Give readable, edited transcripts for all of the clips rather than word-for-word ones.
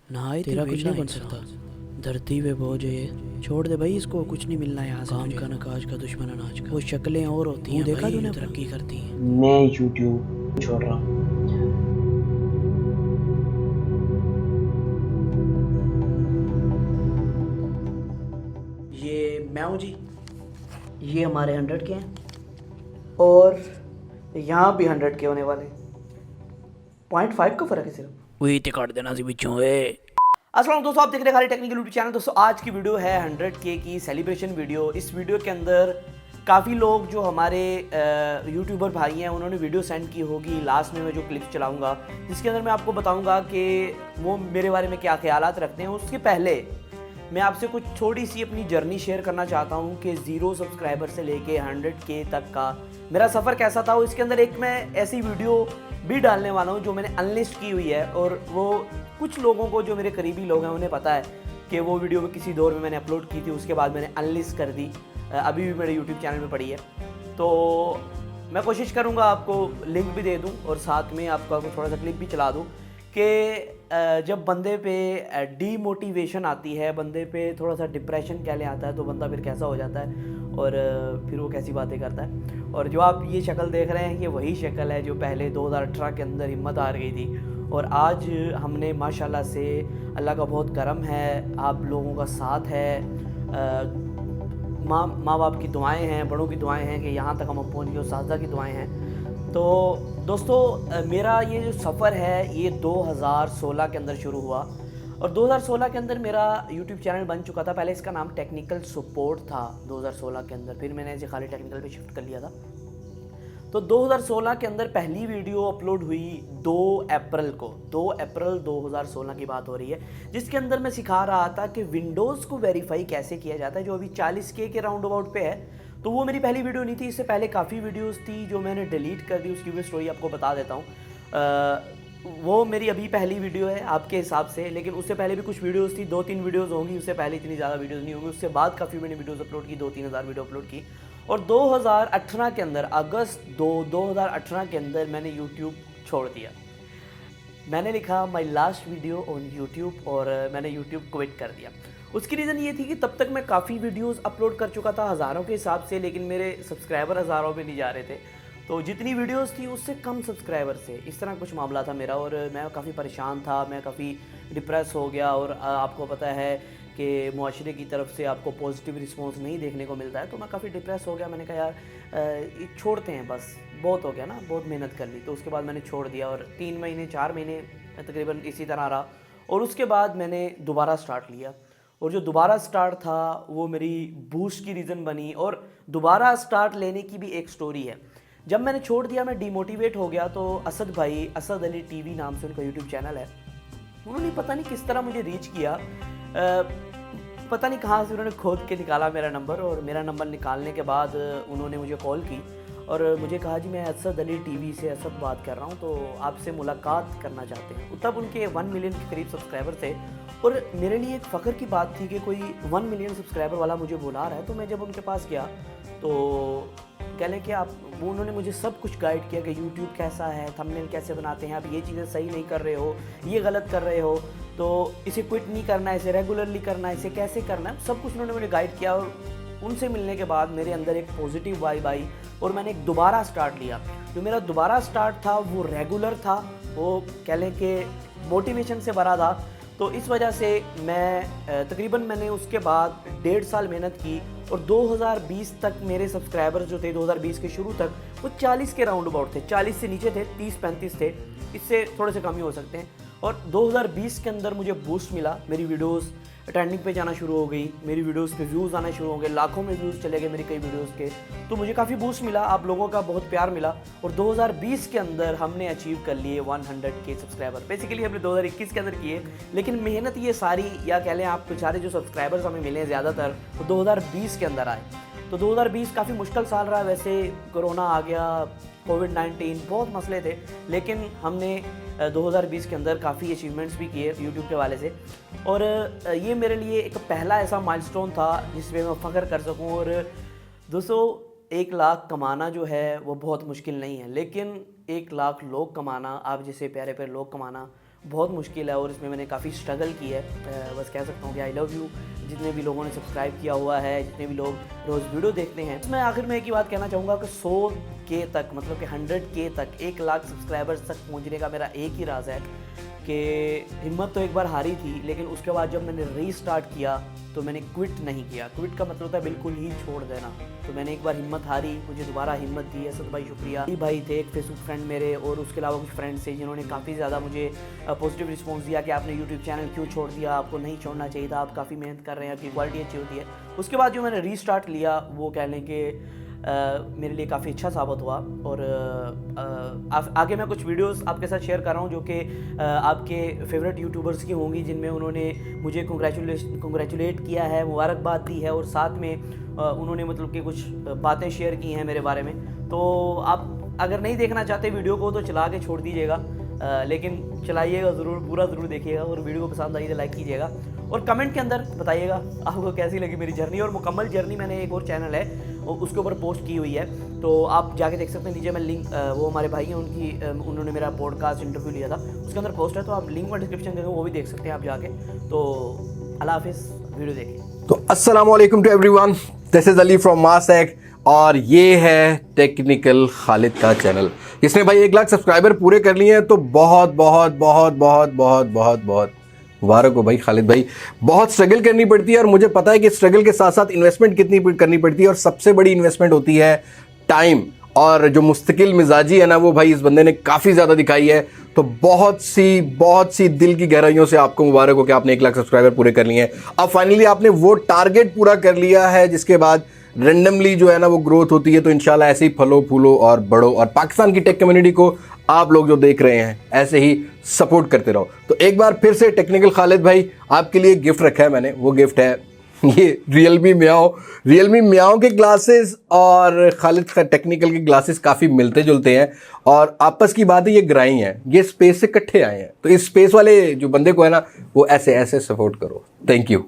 नहाए तेरा कुछ नहीं बन सकता। धरती पे बोझ है ये, छोड़ दे भाई इसको, कुछ नहीं मिलना यहाँ से। काम का न काज का दुश्मन अनाज का। वो शक्लें और होती हैं, देखा तूने, तरक्की करती हैं। मैं यूट्यूब छोड़ रहा हूँ। ये मैं हूँ जी। ये हमारे 100 के हैं और यहाँ भी 100 के होने वाले। 0.5 का फ़र्क है सिर्फ। वही ते काट देना सी बिच्छू है। अस्सलाम दोस्तों, आप देख रहे हैं खाली टेक्निकल यूट्यूब चैनल। दोस्तों आज की वीडियो है 100 के की सेलिब्रेशन वीडियो। इस वीडियो के अंदर काफ़ी लोग जो हमारे यूट्यूबर भाई हैं उन्होंने वीडियो सेंड की होगी। लास्ट में मैं जो क्लिप चलाऊंगा जिसके अंदर मैं आपको बताऊंगा कि वो मेरे बारे में क्या ख्यालात रखते हैं। उसके पहले मैं आपसे कुछ थोड़ी सी अपनी जर्नी शेयर करना चाहता हूँ कि 0 सब्सक्राइबर से लेके 100 के तक का मेरा सफ़र कैसा था। इसके अंदर एक मैं ऐसी वीडियो भी डालने वाला हूँ जो मैंने अनलिस्ट की हुई है, और वो कुछ लोगों को जो मेरे करीबी लोग हैं उन्हें पता है कि वो वीडियो किसी दौर में मैंने अपलोड की थी, उसके बाद मैंने अनलिस्ट कर दी। अभी भी मेरे यूट्यूब चैनल में पड़ी है। तो मैं कोशिश करूँगा आपको लिंक भी दे दूँ और साथ में आपका थोड़ा सा क्लिप भी चला दूँ कि जब बंदे पे डीमोटिवेशन आती है, बंदे पे थोड़ा सा डिप्रेशन कह ले आता है, तो बंदा फिर कैसा हो जाता है और फिर वो कैसी बातें करता है। और जो आप ये शक्ल देख रहे हैं ये वही शक्ल है जो पहले 2018 के अंदर हिम्मत हार गई थी, और आज हमने माशाल्लाह से, अल्लाह का बहुत करम है, आप लोगों का साथ है, माँ बाप की दुआएं हैं, बड़ों की दुआएं हैं कि यहाँ तक हम पहुँच गए, उस्तादा की दुआएं हैं। तो दोस्तों मेरा ये जो सफ़र है ये 2016 के अंदर शुरू हुआ, और 2016 के अंदर मेरा यूट्यूब चैनल बन चुका था। पहले इसका नाम टेक्निकल सपोर्ट था 2016 के अंदर, फिर मैंने इसे खाली टेक्निकल पे शिफ्ट कर लिया था। तो 2016 के अंदर पहली वीडियो अपलोड हुई 2 अप्रैल को। 2 अप्रैल 2016 की बात हो रही है, जिसके अंदर मैं सिखा रहा था कि विंडोज़ को वेरीफाई कैसे किया जाता है, जो अभी 40K के राउंड अबाउट पे है। तो वो मेरी पहली वीडियो नहीं थी, इससे पहले काफ़ी वीडियोस थी जो मैंने डिलीट कर दी, उसकी भी स्टोरी आपको बता देता हूँ। वो मेरी अभी पहली वीडियो है आपके हिसाब से, लेकिन उससे पहले भी कुछ वीडियोस थी, 2-3 वीडियोस होंगी, उससे पहले इतनी ज़्यादा वीडियोस नहीं होंगी। उससे बाद काफ़ी मैंने वीडियोस अपलोड की, 2-3 हज़ार वीडियो अपलोड की। और 2018 के अंदर अगस्त 2018 के अंदर मैंने यूट्यूब छोड़ दिया। मैंने लिखा my last video on YouTube, और मैंने यूट्यूब क्विट कर दिया। उसकी रीज़न ये थी कि तब तक मैं काफ़ी वीडियोस अपलोड कर चुका था हज़ारों के हिसाब से, लेकिन मेरे सब्सक्राइबर हज़ारों में नहीं जा रहे थे। तो जितनी वीडियोस थी उससे कम सब्सक्राइबर से, इस तरह कुछ मामला था मेरा, और मैं काफ़ी परेशान था, मैं काफ़ी डिप्रेस हो गया। और आपको पता है कि मुआशरे की तरफ से आपको पॉजिटिव रिस्पॉन्स नहीं देखने को मिलता है, तो मैं काफ़ी डिप्रेस हो गया। मैंने कहा यार ये छोड़ते हैं, बस बहुत हो गया ना, बहुत मेहनत कर ली। तो उसके बाद मैंने छोड़ दिया, और 3 महीने 4 महीने तकरीबन इसी तरह रहा। और उसके बाद मैंने दोबारा स्टार्ट लिया, और जो दोबारा स्टार्ट था वो मेरी बूस्ट की रीज़न बनी। और दोबारा स्टार्ट लेने की भी एक स्टोरी है। जब मैंने छोड़ दिया, मैं डिमोटिवेट हो गया, तो असद भाई, असद अली टीवी नाम से उनका यूट्यूब चैनल है, उन्होंने पता नहीं किस तरह मुझे रीच किया। पता नहीं कहाँ से उन्होंने खोद के निकाला मेरा नंबर, और मेरा नंबर निकालने के बाद उन्होंने मुझे कॉल की और मुझे कहा जी मैं असद अली टीवी से असद बात कर रहा हूँ, तो आपसे मुलाकात करना चाहते हैं। तब उनके 1 मिलियन के करीब सब्सक्राइबर थे, और मेरे लिए एक फ़ख्र की बात थी कि कोई 1 मिलियन सब्सक्राइबर वाला मुझे बुला रहा है। तो मैं जब उनके पास गया तो कह लें कि आप, वो उन्होंने मुझे सब कुछ गाइड किया कि यूट्यूब कैसा है, थंबनेल कैसे बनाते हैं, आप ये चीज़ें सही नहीं कर रहे हो, ये गलत कर रहे हो, तो इसे क्विट नहीं करना है, इसे रेगुलरली करना है, इसे कैसे करना है, सब कुछ उन्होंने मुझे गाइड किया। और उनसे मिलने के बाद मेरे अंदर एक पॉजिटिव वाइब आई, और मैंने एक दोबारा स्टार्ट लिया। जो मेरा दोबारा स्टार्ट था वो रेगुलर था, वो कह लें कि मोटिवेशन से भरा था। तो इस वजह से मैं तकरीबन मैंने उसके बाद 1.5 साल मेहनत की, और 2020 तक मेरे सब्सक्राइबर जो थे 2020 के शुरू तक वो 40 के राउंड अबाउट थे, 40 से नीचे थे, 30-35 थे, इससे थोड़े से कम ही हो सकते हैं। और 2020 के अंदर मुझे बूस्ट मिला, मेरी वीडियोस ट्रेंडिंग पे जाना शुरू हो गई, मेरी वीडियोस पे व्यूज़ आना शुरू हो गए, लाखों में व्यूज़ चले गए मेरी कई वीडियोस के। तो मुझे काफ़ी बूस्ट मिला, आप लोगों का बहुत प्यार मिला, और 2020 के अंदर हमने अचीव कर लिए 100 के सब्सक्राइबर। बेसिकली हमने 2021 के अंदर किए, लेकिन मेहनत ये सारी, या कह लें आप सारे जो सब्सक्राइबर्स हमें मिले ज़्यादातर वो 2020 के अंदर आए। तो 2020 काफ़ी मुश्किल साल रहा, वैसे कोरोना आ गया, कोविड-19, बहुत मसले थे, लेकिन हमने 2020 के अंदर काफ़ी अचीवमेंट्स भी किए यूट्यूब के हवाले से। और ये मेरे लिए एक पहला ऐसा माइलस्टोन था जिसमें मैं फ़ख्र कर सकूं। और दोस्तों 1 लाख कमाना जो है वो बहुत मुश्किल नहीं है, लेकिन 1 लाख लोग कमाना, आप जैसे प्यारे प्यारे लोग कमाना, बहुत मुश्किल है और इसमें मैंने काफ़ी स्ट्रगल की है। बस कह सकता हूँ कि आई लव यू जितने भी लोगों ने सब्सक्राइब किया हुआ है, जितने भी लोग रोज़ वीडियो देखते हैं। मैं आखिर में एक ही बात कहना चाहूँगा कि 100K तक, मतलब कि 100K तक, 1 लाख सब्सक्राइबर्स तक पहुँचने का मेरा एक ही राज है कि हिम्मत तो एक बार हारी थी, लेकिन उसके बाद जब मैंने रीस्टार्ट किया तो मैंने क्विट नहीं किया। क्विट का मतलब होता है बिल्कुल ही छोड़ देना। तो मैंने एक बार हिम्मत हारी, मुझे दोबारा हिम्मत दी। असद भाई शुक्रिया। भाई थे एक फेसबुक फ्रेंड मेरे, और उसके अलावा कुछ फ्रेंड्स थे जिन्होंने काफ़ी ज़्यादा मुझे पॉजिटिव रिस्पॉन्स दिया कि आपने यूट्यूब चैनल क्यों छोड़ दिया, आपको नहीं छोड़ना चाहिए था, आप काफ़ी मेहनत कर रहे हैं, आपकी क्वालिटी अच्छी होती है। उसके बाद जो मैंने रीस्टार्ट लिया वो कह लें कि मेरे लिए काफ़ी अच्छा साबित हुआ। और आगे मैं कुछ वीडियोस आपके साथ शेयर कर रहा हूँ जो कि आपके फेवरेट यूट्यूबर्स की होंगी, जिनमें उन्होंने मुझे कंग्रेचुलेट किया है, मुबारकबाद दी है, और साथ में उन्होंने मतलब कि कुछ बातें शेयर की हैं मेरे बारे में। तो आप अगर नहीं देखना चाहते वीडियो को तो चला के छोड़ दीजिएगा, लेकिन चलाइएगा ज़रूर, पूरा ज़रूर देखिएगा, और वीडियो को पसंद आई तो लाइक कीजिएगा, और कमेंट के अंदर बताइएगा आपको कैसी लगी मेरी जर्नी। और मुकम्मल जर्नी मैंने एक और चैनल है उसके ऊपर पोस्ट की हुई है, तो आप जाके देख सकते हैं। नीचे मैं लिंक, वो हमारे भाई हैं उन्होंने मेरा पॉडकास्ट इंटरव्यू लिया था, उसके अंदर पोस्ट है, तो आप लिंक में डिस्क्रिप्शन देंगे, वो भी देख सकते हैं आप जाके। तो अल्लाह हाफिज़, वीडियो देखिए। तो अस्सलाम वालेकुम to everyone, this is Ali from मासैक, और ये है टेक्निकल खालिद का चैनल। इसने भाई 1 लाख सब्सक्राइबर पूरे कर लिए हैं, तो बहुत बहुत बहुत बहुत बहुत बहुत बहुत मुबारक हो भाई खालिद भाई। बहुत स्ट्रगल करनी पड़ती है, और मुझे पता है कि स्ट्रगल के साथ साथ इन्वेस्टमेंट कितनी करनी पड़ती है, और सबसे बड़ी इन्वेस्टमेंट होती है टाइम। और जो मुस्तकिल मिजाजी है ना, वो भाई इस बंदे ने काफ़ी ज़्यादा दिखाई है। तो बहुत सी दिल की गहराइयों से आपको मुबारक हो कि आपने 1 लाख सब्सक्राइबर पूरे कर लिए हैं। अब फाइनली आपने वो टारगेट पूरा कर लिया है, जिसके बाद रेंडमली जो है ना वो ग्रोथ होती है। तो इंशाल्लाह ऐसे ही फलो फूलो और बढ़ो, और पाकिस्तान की टेक कम्युनिटी को आप लोग जो देख रहे हैं ऐसे ही सपोर्ट करते रहो। तो एक बार फिर से टेक्निकल खालिद भाई, आपके लिए गिफ्ट रखा है मैंने। वो गिफ्ट है ये रियलमी म्याओ के ग्लासेस, और खालिद का टेक्निकल के ग्लासेस काफ़ी मिलते जुलते हैं, और आपस की बात है ये ग्राई हैं, ये स्पेस से इकट्ठे आए हैं। तो इस स्पेस वाले जो बंदे को है ना, वो ऐसे ऐसे सपोर्ट करो। थैंक यू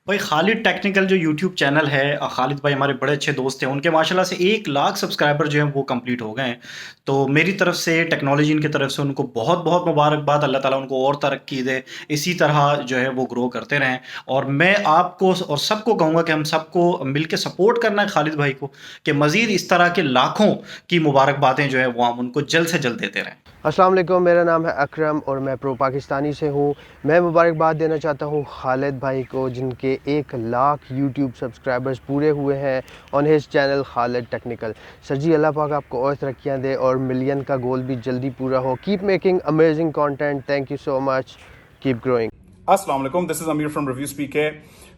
भाई। खालिद टेक्निकल जो यूट्यूब चैनल है, खालिद भाई हमारे बड़े अच्छे दोस्त हैं, उनके माशाल्लाह से 1 लाख सब्सक्राइबर जो हैं वो कंप्लीट हो गए हैं। तो मेरी तरफ से, टेक्नोलॉजी इनकी तरफ से उनको बहुत बहुत मुबारकबाद। अल्लाह ताला उनको और तरक्की दे, इसी तरह जो है वो ग्रो करते रहें। और मैं आपको और सबको कहूँगा कि हम सबको मिल के सपोर्ट करना है खालिद भाई को, कि मज़ीद इस तरह के लाखों की मुबारकबादें जो है वो हम उनको जल्द से जल्द देते रहें। अस्सलाम वालेकुम, मेरा नाम है अकरम और मैं प्रो पाकिस्तानी से हूँ। मैं मुबारकबाद देना चाहता हूँ खालिद भाई को, जिनके 1 लाख यूट्यूब सब्सक्राइबर्स पूरे हुए हैं on his channel Khalid technical. Sir ji, अल्लाह पाक आपको और तरक्कियाँ दे और मिलियन का गोल भी जल्दी पूरा हो। Keep making amazing content. Thank you so much, keep growing. अस्सलाम वालेकुम, दिस इज़ अमीर फ्रॉम रिव्यूज़ पीके।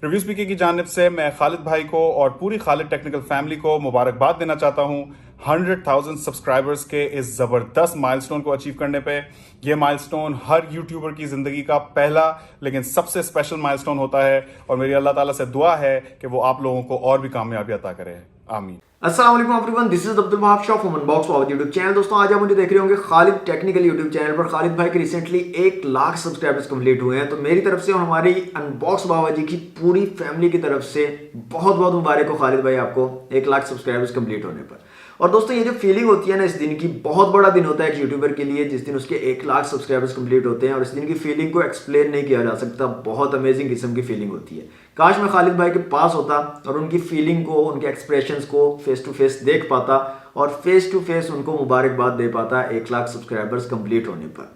रिव्यूज़ पीके की जानिब से मैं खालिद भाई को और पूरी खालिद टेक्निकल फैमिली को मुबारकबाद देना चाहता हूँ 100,000 सब्सक्राइबर्स के इस ज़बरदस्त माइलस्टोन को अचीव करने पे। ये माइलस्टोन हर यूट्यूबर की ज़िंदगी का पहला लेकिन सबसे स्पेशल माइलस्टोन होता है, और मेरी अल्लाह ताला से दुआ है कि वो आप लोगों को और भी कामयाबी अता करे। आमीन। अस्सलाम वालेकुम everyone, this is Abdul Wahab Shah from unbox power YouTube channel. दोस्तों, आज आप मुझे देख रहे होंगे खालिद टेक्निकल यूट्यूब चैनल पर। खालिद भाई के रिसेंटली 1 लाख सब्सक्राइबर्स कंप्लीट हुए हैं, तो मेरी तरफ से और हमारी अनबॉक्स बाबा जी की पूरी फैमिली की तरफ से बहुत बहुत मुबारक हो खालिद भाई आपको 1 लाख सब्सक्राइबर्स कंप्लीट होने पर। और दोस्तों, ये जो फीलिंग होती है ना इस दिन की, बहुत बड़ा दिन होता है एक यूट्यूबर के लिए जिस दिन उसके 1 लाख सब्सक्राइबर्स कंप्लीट होते हैं, और इस दिन की फीलिंग को एक्सप्लेन नहीं किया जा सकता। बहुत अमेजिंग किस्म की फीलिंग होती है। काश मैं खालिद भाई के पास होता और उनकी फीलिंग को, उनके एक्सप्रेशंस को फेस टू फेस देख पाता और फेस टू फेस उनको मुबारकबाद दे पाता 1 लाख सब्सक्राइबर्स कंप्लीट होने पर।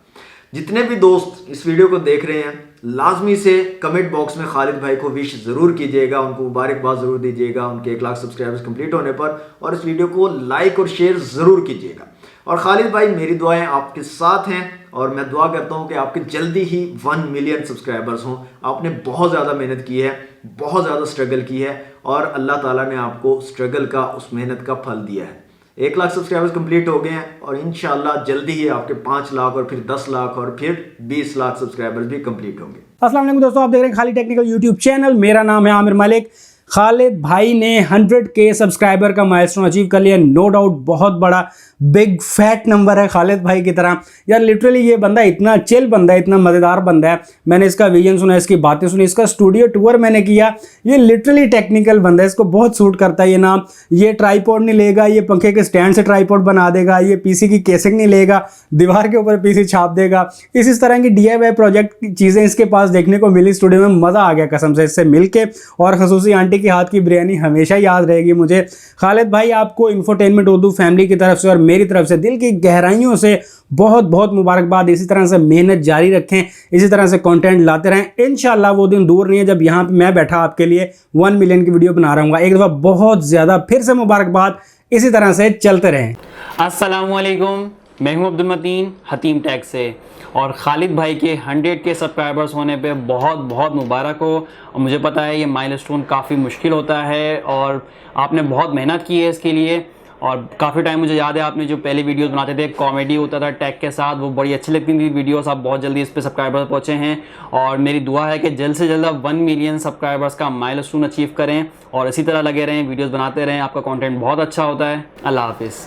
जितने भी दोस्त इस वीडियो को देख रहे हैं, लाजमी से कमेंट बॉक्स में खालिद भाई को विश ज़रूर कीजिएगा, उनको मुबारकबाद ज़रूर दीजिएगा उनके 1 लाख सब्सक्राइबर्स कंप्लीट होने पर, और इस वीडियो को लाइक और शेयर ज़रूर कीजिएगा। और खालिद भाई, मेरी दुआएं आपके साथ हैं, और मैं दुआ करता हूं कि आपके जल्दी ही 1 मिलियन सब्सक्राइबर्स हों। आपने बहुत ज़्यादा मेहनत की है, बहुत ज़्यादा स्ट्रगल की है, और अल्लाह ताला ने आपको स्ट्रगल का, उस मेहनत का फल दिया है। 1 लाख सब्सक्राइबर्स कंप्लीट हो गए हैं, और इंशाल्लाह जल्दी ही आपके 5 लाख और फिर 10 लाख और फिर 20 लाख सब्सक्राइबर्स भी कंप्लीट होंगे। अस्सलाम वालेकुम दोस्तों, आप देख रहे हैं खालिद टेक्निकल यूट्यूब चैनल। मेरा नाम है आमिर मलिक। खालिद भाई ने 100K सब्सक्राइबर का माइलस्टोन अचीव कर लिया। नो डाउट बहुत बड़ा बिग फैट नंबर है खालिद भाई की तरह। यार लिटरली ये बंदा इतना चिल बंदा है, इतना मज़ेदार बंदा है। मैंने इसका विजन सुना, इसकी बातें सुनी, इसका स्टूडियो टूर मैंने किया। ये लिटरली टेक्निकल बंदा है, इसको बहुत सूट करता है ये नाम। ये ट्राईपॉड नहीं लेगा, ये पंखे के स्टैंड से ट्राईपॉड बना देगा, ये पीसी की केसिंग नहीं लेगा, दीवार के ऊपर पीसी छाप देगा। इस तरह की DIY प्रोजेक्ट की चीज़ें इसके पास देखने को मिली स्टूडियो में। मज़ा आ गया कसम से इससे मिलके। और खसूसी आंटी की हाथ की बिरयानी हमेशा याद रहेगी मुझे। खालिद भाई आपको इंफोटेनमेंट उर्दू फैमिली की तरफ से और मेरी तरफ से दिल की गहराइयों से बहुत बहुत मुबारकबाद। इसी तरह से मेहनत जारी रखें, इसी तरह से कंटेंट लाते रहें। इंशाल्लाह वो दिन दूर नहीं है जब यहाँ पे मैं बैठा आपके लिए 1 मिलियन की वीडियो बना रहा हूँ। एक दफ़ा बहुत ज़्यादा फिर से मुबारकबाद। इसी तरह से चलते रहें। अस्सलामुअलैकुम, मैं हूं अब्दुल मतीन हतीम टैग से। और खालिद भाई के 100K सब्सक्राइबर्स होने पे बहुत बहुत मुबारक हो। और मुझे पता है ये माइलस्टोन काफ़ी मुश्किल होता है और आपने बहुत मेहनत की है इसके लिए। और काफ़ी टाइम मुझे याद है आपने जो पहले वीडियोस बनाते थे, कॉमेडी होता था टैग के साथ, वो बड़ी अच्छी लगती थी वीडियोस। आप बहुत जल्दी इस पे सब्सक्राइबर्स पहुँचे हैं और मेरी दुआ है कि जल्द से जल्द आप 1 मिलियन सब्सक्राइबर्स का माइलस्टोन अचीव करें और इसी तरह लगे रहें, वीडियोज़ बनाते रहें। आपका कॉन्टेंट बहुत अच्छा होता है। अल्लाह हाफिज़।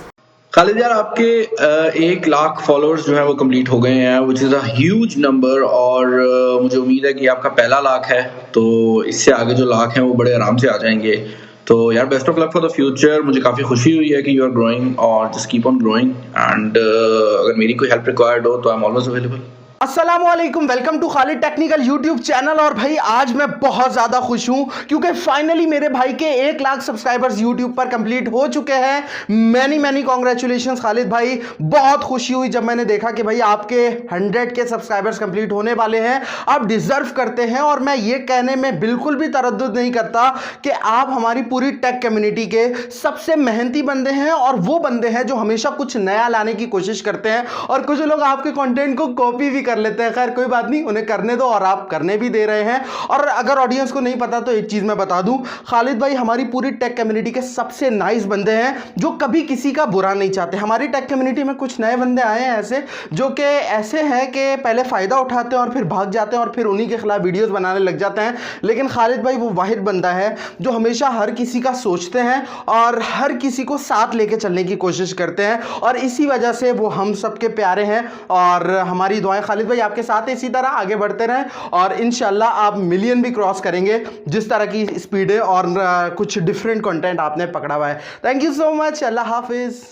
खालिद यार, आपके 1 लाख फॉलोअर्स जो है वो कंप्लीट हो गए हैं, which is a huge number. और मुझे उम्मीद है कि आपका पहला लाख है, तो इससे आगे जो लाख हैं वो बड़े आराम से आ जाएंगे। तो यार best of luck for the future. मुझे काफ़ी खुशी हुई है कि यू आर ग्रोइंग और just keep on growing. And अगर मेरी कोई हेल्प रिक्वायर्ड हो तो आई एम ऑलवेज अवेलेबल। अस्सलामुअलैकुम, welcome to Khalid technical YouTube channel. और भाई आज मैं बहुत ज़्यादा खुश हूँ क्योंकि फाइनली मेरे भाई के 1 लाख सब्सक्राइबर्स यूट्यूब पर कंप्लीट हो चुके हैं। मैनी कॉन्ग्रेचुलेशन खालिद भाई। बहुत खुशी हुई जब मैंने देखा कि भाई आपके 100K सब्सक्राइबर्स कंप्लीट होने वाले हैं। आप डिजर्व करते हैं और मैं ये कहने में बिल्कुल भी तरद्दुद नहीं करता कि आप हमारी पूरी टेक कम्युनिटी के सबसे मेहनती बंदे हैं और वो बंदे हैं जो हमेशा कुछ नया लाने की कोशिश करते हैं। और कुछ लोग आपके कंटेंट को कॉपी भी कर लेते हैं। खैर कोई बात नहीं, उन्हें करने दो और आप करने भी दे रहे हैं। और अगर ऑडियंस को नहीं पता तो एक चीज मैं बता दूं, खालिद भाई हमारी पूरी टेक कम्युनिटी के सबसे नाइस बंदे हैं जो कभी किसी का बुरा नहीं चाहते। हमारी टेक कम्युनिटी में कुछ नए बंदे आए हैं ऐसे जो कि ऐसे हैं कि पहले फायदा उठाते हैं और फिर भाग जाते हैं और फिर उन्हीं के खिलाफ वीडियोस बनाने लग जाते हैं। लेकिन खालिद भाई वो वाहिद बंदा है जो हमेशा हर किसी का सोचते हैं और हर किसी को साथ लेके चलने की कोशिश करते हैं और इसी वजह से वो हम सबके प्यारे हैं। और हमारी दुआएं खालिद भाई आपके साथ इसी तरह आगे बढ़ते रहें और इंशाल्लाह आप मिलियन भी क्रॉस करेंगे जिस तरह की स्पीड है और कुछ डिफरेंट कंटेंट आपने पकड़ा हुआ है। थैंक यू सो मच, अल्लाह हाफिज।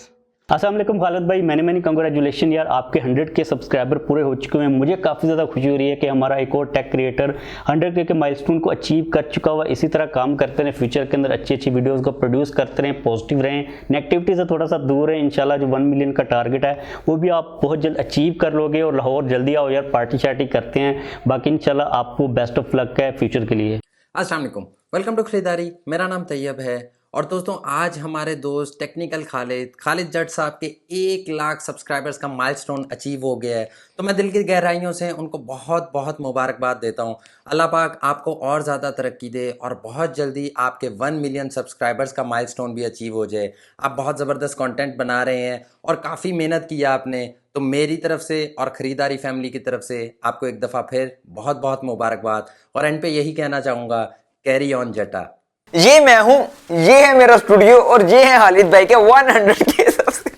अस्सलाम वालेकुम खालिद भाई, मैनी कंग्रेचुलेशन यार, आपके 100K सब्सक्राइबर पूरे हो चुके हैं। मुझे काफ़ी ज़्यादा खुशी हो रही है कि हमारा एक और टेक क्रिएटर 100K के माइलस्टोन को अचीव कर चुका हुआ। इसी तरह काम करते रहें, फ्यूचर के अंदर अच्छी अच्छी वीडियोस को प्रोड्यूस करते रहें, पॉजिटिव रहें, नेगेटिविटी से थोड़ा सा दूर रहें। इंशाल्लाह जो 1 मिलियन का टारगेट है वो भी आप बहुत जल्द अचीव कर लोगे। और लाहौर जल्दी आओ यार, पार्टी शार्टी करते हैं। बाकी इंशाल्लाह आपको बेस्ट ऑफ लक है फ्यूचर के लिए। अस्सलाम वालेकुम, वेलकम टू खरीदारी। मेरा नाम तैयब है और दोस्तों आज हमारे दोस्त टेक्निकल खालिद जट साहब के 1 लाख सब्सक्राइबर्स का माइलस्टोन अचीव हो गया है। तो मैं दिल की गहराइयों से उनको बहुत बहुत मुबारकबाद देता हूँ। अल्लाह पाक आपको और ज़्यादा तरक्की दे और बहुत जल्दी आपके 1 मिलियन सब्सक्राइबर्स का माइलस्टोन भी अचीव हो जाए। आप बहुत ज़बरदस्त कंटेंट बना रहे हैं और काफ़ी मेहनत की है आपने। तो मेरी तरफ से और ख़रीदारी फैमिली की तरफ से आपको एक दफ़ा फिर बहुत बहुत मुबारकबाद। और एंड पे यही कहना चाहूँगा, कैरी ऑन जटा। ये मैं हूँ, ये है मेरा स्टूडियो और ये है खालिद भाई के 100K subscriber.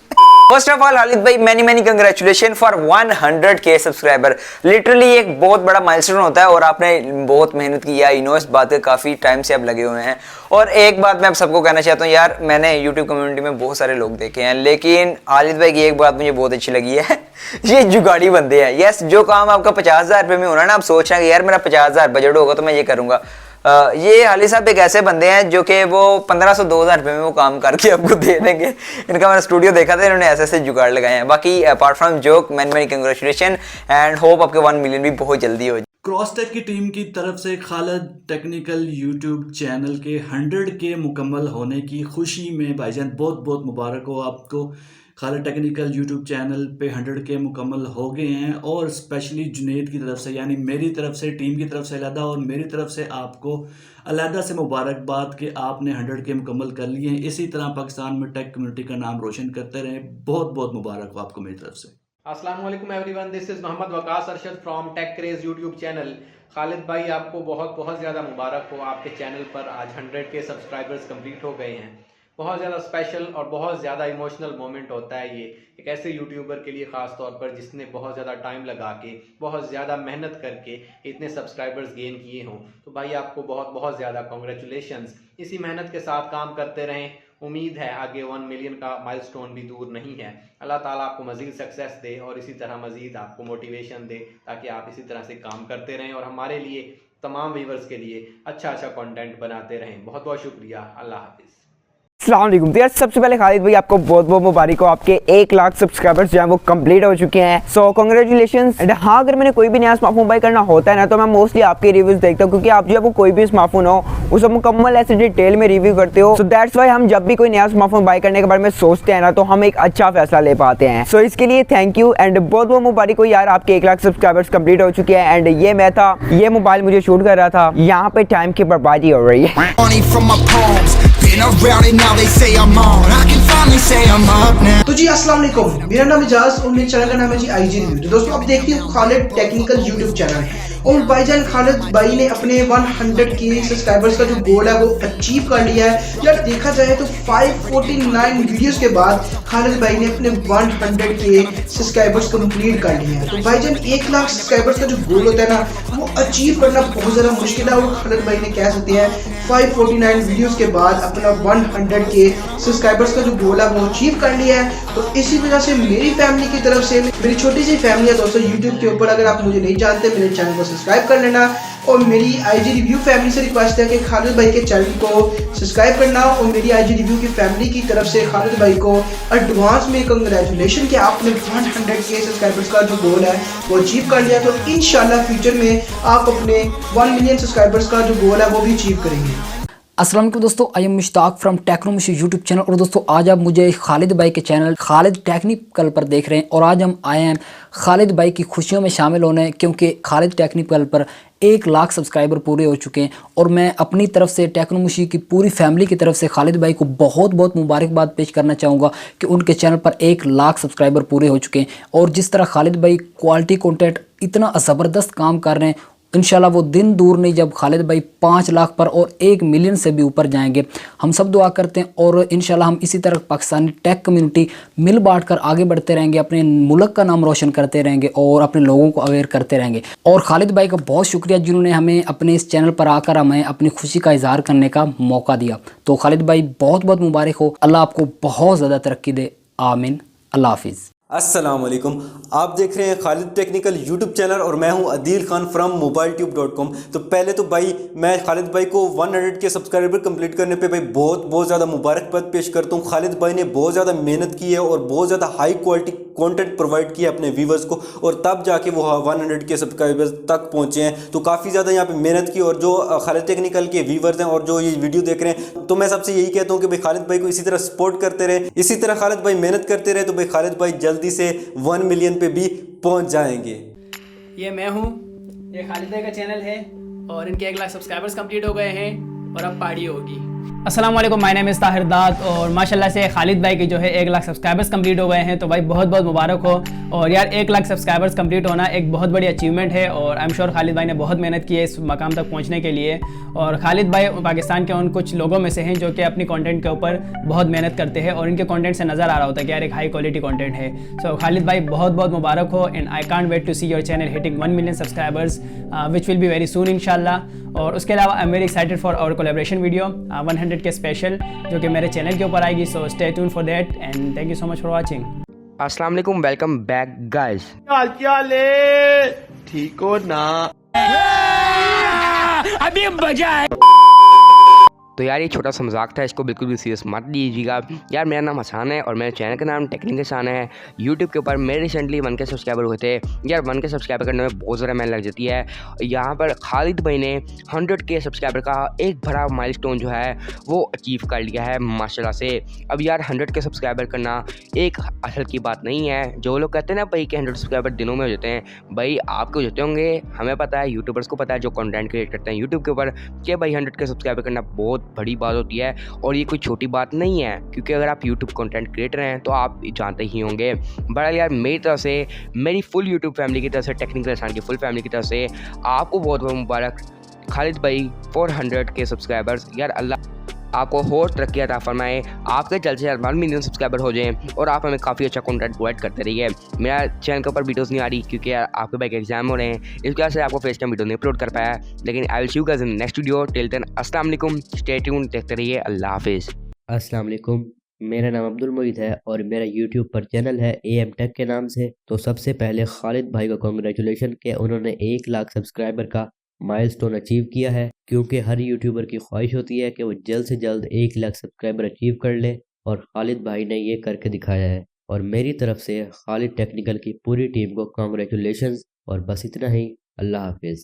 First of all Khalid भाई many congratulation for 100K subscriber. Literally एक बहुत बड़ा माइलस्टोन होता है और आपने बहुत मेहनत की है। इनो इस बात काफ़ी टाइम से आप लगे हुए हैं। और एक बात मैं आप सबको कहना चाहता हूँ यार, मैंने यूट्यूब कम्युनिटी में बहुत सारे लोग देखे हैं लेकिन खालिद भाई की एक बात मुझे बहुत अच्छी लगी है, ये जुगाड़ी बंदे हैं। यस, जो काम आपका 50,000 रुपये में होना ना, आप सोच रहे हैं कि यार मेरा 50,000 बजट होगा तो मैं ये करूँगा। ये हाली साहब एक ऐसे बंदे हैं जो कि वो 1500-2000 रुपये में वो काम करके आपको दे देंगे। इनका मैंने स्टूडियो देखा था, इन्होंने ऐसे जुगाड़ लगाए हैं। बाकी apart from joke, many congratulation and hope आपके 1 मिलियन भी बहुत जल्दी हो जाए। क्रॉसटेक की टीम की तरफ से खालिद टेक्निकल यूट्यूब चैनल के 100K मुकम्मल होने की खुशी में भाईजान बहुत बहुत मुबारक हो आपको। खालिद टेक्निकल यूट्यूब चैनल पे 100K मुकम्मल हो गए हैं और स्पेशली जुनेद की तरफ से, यानी मेरी तरफ से, टीम की तरफ से अलहदा और मेरी तरफ से आपको अलहदा से मुबारकबाद कि आपने 100K मुकम्मल कर लिए हैं। इसी तरह पाकिस्तान में टेक कम्युनिटी का नाम रोशन करते रहें। बहुत बहुत मुबारक हो आपको मेरी तरफ से। अस्सलाम वालेकुम everyone, this is Mohammad Waqas Arshad from tech craze YouTube channel. Khalid भाई आपको बहुत बहुत ज़्यादा मुबारक हो, आपके चैनल पर आज 100K सब्सक्राइबर्स कंप्लीट हो गए हैं। बहुत ज़्यादा स्पेशल और बहुत ज़्यादा इमोशनल मोमेंट होता है ये एक ऐसे यूट्यूबर के लिए, ख़ास तौर पर जिसने बहुत ज़्यादा टाइम लगा के बहुत ज़्यादा मेहनत करके इतने सब्सक्राइबर्स गेन किए हों। तो भाई आपको बहुत बहुत ज़्यादा कॉन्ग्रेचुलेशंस। इसी मेहनत के साथ काम करते रहें। उम्मीद है आगे 1 मिलियन का माइलस्टोन भी दूर नहीं है। अल्लाह ताला आपको मज़ीद सक्सेस दे और इसी तरह मज़ीद आपको मोटिवेशन दे ताकि आप इसी तरह से काम करते रहें और हमारे लिए, तमाम व्यूवर्स के लिए अच्छा कंटेंट बनाते रहें। बहुत बहुत शुक्रिया। अल्लाह हाफिज़। अस्सलाम वालेकुम। तो यार सबसे पहले खालिद भाई आपको बहुत बहुत मुबारक हो, आपके 1 लाख सब्सक्राइबर्स जो हैं वो कंप्लीट हो चुके हैं। सो कांग्रेचुलेशंस। एंड हाँ, अगर मैंने कोई भी नया स्मार्टफोन बाय करना होता है ना तो मैं मोस्टली आपके रिव्यूज देखता हूँ, क्योंकि आप जो है वो कोई भी स्मार्टफोन हो उसे मुकम्मल ऐसे डिटेल में रिव्यू करते हो। सो दैट्स वाई हम जब भी कोई नया स्मार्टफोन बाय करने के बारे में सोचते हैं ना तो हम एक अच्छा फैसला ले पाते हैं। सो इसके लिए थैंक यू एंड बहुत बहुत मुबारक हो यार, आपके 1 लाख सब्सक्राइबर्स कंप्लीट हो चुके हैं। एंड ये मैं था, ये मोबाइल मुझे शूट कर रहा था, यहाँ पे टाइम की बर्बादी हो रही है। तो जी अस्सलाम वालेकुम, मेरा नाम इजाज और मेरे चैनल का नाम है जी IG रिव्यू। तो दोस्तों आप देखते हो खालिद टेक्निकल यूट्यूब चैनल और भाईजान खालिद भाई ने अपने 100K सब्सक्राइबर्स का जो गोल है वो अचीव कर लिया है। यार देखा जाए तो 549 वीडियोस के बाद खालिद भाई ने अपने 100K सब्सक्राइबर्स कंप्लीट कर लिए हैं। तो भाईजान 1 लाख सब्सक्राइबर्स का जो गोल होता है ना वो अचीव करना बहुत ज़्यादा मुश्किल है और खालिद भाई ने कह सकते हैं 549 वीडियोस के बाद अपना 100K सब्सक्राइबर्स का जो गोल है वो अचीव कर लिया है। तो इसी वजह से मेरी फैमिली की तरफ से, मेरी छोटी सी फैमिली है दोस्तों यूट्यूब के ऊपर, अगर आप मुझे नहीं जानते मेरे चैनल को सब्सक्राइब कर लेना और मेरी IG रिव्यू फैमिली से रिक्वेस्ट है कि खालिद भाई के चैनल को सब्सक्राइब करना और मेरी IG रिव्यू की फैमिली की तरफ से खालिद भाई को एडवांस में कंग्रेचुलेशन कि आपने 100K सब्सक्राइबर्स का जो गोल है वो अचीव कर लिया। तो इंशाल्लाह फ्यूचर में आप अपने 1 मिलियन सब्सक्राइबर्स का जो गोल है वो भी अचीव करेंगे। अस्सलाम वालेकुम दोस्तों, आई एम मुश्ताक फ्रॉम टेक्नोमशी यूट्यूब चैनल। और दोस्तों आज आप मुझे खालिद भाई के चैनल खालिद टेक्निकल पर देख रहे हैं और आज हम आए हैं खालिद भाई की खुशियों में शामिल होने, क्योंकि खालिद टेक्निकल पर 1 लाख सब्सक्राइबर पूरे हो चुके हैं। और मैं अपनी तरफ से टेक्नोमशी की पूरी फैमिली की तरफ से खालिद भाई को बहुत बहुत मुबारकबाद पेश करना चाहूँगा कि उनके चैनल पर 1 लाख सब्सक्राइबर पूरे हो चुके हैं। और जिस तरह खालिद भाई क्वालिटी कंटेंट इतना ज़बरदस्त काम कर रहे हैं, इंशाल्लाह वो दिन दूर नहीं जब खालिद भाई 5 लाख पर और 1 मिलियन से भी ऊपर जाएंगे। हम सब दुआ करते हैं और इंशाल्लाह हम इसी तरह पाकिस्तानी टेक कम्युनिटी मिल बांट कर आगे बढ़ते रहेंगे, अपने मुल्क का नाम रोशन करते रहेंगे और अपने लोगों को अवेयर करते रहेंगे। और खालिद भाई का बहुत शुक्रिया जिन्होंने हमें अपने इस चैनल पर आकर हमें अपनी खुशी का इजहार करने का मौका दिया। तो खालिद भाई बहुत बहुत मुबारक हो, अल्लाह आपको बहुत ज़्यादा तरक्की दे, आमीन। अल्लाह हाफिज़। अस्सलाम वालेकुम, आप देख रहे हैं खालिद टेक्निकल यूट्यूब चैनल और मैं हूं अदील खान फ्रॉम mobiletube.com। तो पहले तो भाई मैं खालिद भाई को 100K सब्सक्राइबर कंप्लीट करने पे भाई बहुत ज़्यादा मुबारकबाद पेश करता हूं। खालिद भाई ने बहुत ज़्यादा मेहनत की है और बहुत ज़्यादा हाई क्वालिटी कंटेंट प्रोवाइड किया अपने व्यूवर्स को और तब जाके वो 100K सब्सक्राइबर्स तक पहुँचे हैं। तो काफ़ी ज़्यादा यहाँ पर मेहनत की और जो खालिद टेक्निकल के व्यूवर्स हैं और जो ये वीडियो देख रहे हैं, तो मैं सबसे यही कहता हूँ कि भाई खालिद भाई को इसी तरह सपोर्ट करते रहे, इसी तरह खालिद भाई मेहनत करते रहे, तो भाई खालिद भाई जल्दी से 1 मिलियन पे भी पहुंच जाएंगे। ये मैं हूँ, ये खालिद भाई का चैनल है और इनके 1 लाख सब्सक्राइबर्स कंप्लीट हो गए हैं और अब पार्टी होगी। अस्सलाम वालेकुम, माय नेम इज़ ताहिर दाद और माशाल्लाह से खालिद भाई के जो है 1 लाख सब्सक्राइबर्स कंप्लीट हो गए हैं। तो भाई बहुत बहुत मुबारक हो। और यार 1 लाख सब्सक्राइबर्स कंप्लीट होना एक बहुत बड़ी अचीवमेंट है और आई एम श्योर खालिद भाई ने बहुत मेहनत की है इस मकाम तक पहुंचने के लिए। और खालिद भाई पाकिस्तान के उन कुछ लोगों में से हैं जो कि अपनी कंटेंट के ऊपर बहुत मेहनत करते हैं और इनके कंटेंट से नज़र आ रहा होता है कि यार एक हाई क्वालिटी कंटेंट है। सो खालिद भाई बहुत बहुत मुबारक हो and I can't wait to see your channel hitting 1 million subscribers which will be very soon इंशाल्लाह। और उसके अलावा I am very excited for our collaboration video 100K special जो कि मेरे चैनल के ऊपर आएगी। So stay tuned for that and thank you so much for watching. अस्सलाम वालेकुम, वेलकम बैक गाइस। क्या ले ठीक हो ना? अभी मजा है। तो यार ये छोटा सा मजाक था, इसको बिल्कुल भी सीरियस मत लीजिएगा। यार मेरा नाम हसान है और मेरे चैनल का नाम टेक्निकल हसान है। यूट्यूब के ऊपर मेरे रिसेंटली 1K सब्सक्राइबर हुए थे। यार 1K सब्सक्राइबर करने में बहुत ज़्यादा मेहनत लग जाती है। यहाँ पर खालिद भाई ने 100K सब्सक्राइबर का एक बड़ा माइलस्टोन जो है वो अचीव कर लिया है माशाल्लाह से। अब यार 100K सब्सक्राइबर करना एक असल की बात नहीं है। जो लोग कहते हैं ना भाई कि 100 सब्सक्राइबर दिनों में हो जाते हैं, भाई आपके हो जाते होंगे, हमें पता है, यूट्यूबर्स को पता है जो कंटेंट क्रिएट करते हैं यूट्यूब के ऊपर कि भाई 100K सब्सक्राइबर करना बहुत बहुत बड़ी बात होती है और ये कोई छोटी बात नहीं है, क्योंकि अगर आप यूट्यूब कंटेंट क्रिएटर हैं तो आप जानते ही होंगे। बहरहाल यार, मेरी तरफ से, मेरी फुल यूट्यूब फैमिली की तरफ से, टेक्निकल हसान की फुल फैमिली की तरफ से आपको बहुत बहुत मुबारक। खालिद भाई 400K सब्सक्राइबर्स, यार अल्लाह आपको और तरक्की अता फरमाए, आपके जल्द से जल्द 1 मिलियन सब्सक्राइबर हो जाएं और आप हमें काफ़ी अच्छा कंटेंट प्रोवाइड करते रहिए। मेरा चैनल के ऊपर वीडियोस नहीं आ रही क्योंकि यार आपके भाई के एग्जाम हो रहे हैं, इस वजह से आपको फेस टाइम वीडियो नहीं अपलोड कर पाया, लेकिन I will see you guys in next video. Till then अस्सलाम वालेकुम, स्टे ट्यून्ड, देखते रहिए, अल्लाह हाफिज़। अस्सलाम वालेकुम, मेरा नाम अब्दुल मुईद है और मेरा यूट्यूब पर चैनल है AM टेक के नाम से। तो सबसे पहले खालिद भाई को कॉन्ग्रेचुलेशन कि उन्होंने 1 लाख सब्सक्राइबर का माइलस्टोन अचीव किया है, क्योंकि हर यूट्यूबर की ख्वाहिश होती है कि वो जल्द से जल्द 1 लाख सब्सक्राइबर अचीव कर ले, और खालिद भाई ने ये करके दिखाया है। और मेरी तरफ से खालिद टेक्निकल की पूरी टीम को कॉन्ग्रेचुलेशंस, और बस इतना ही, अल्लाह हाफिज़।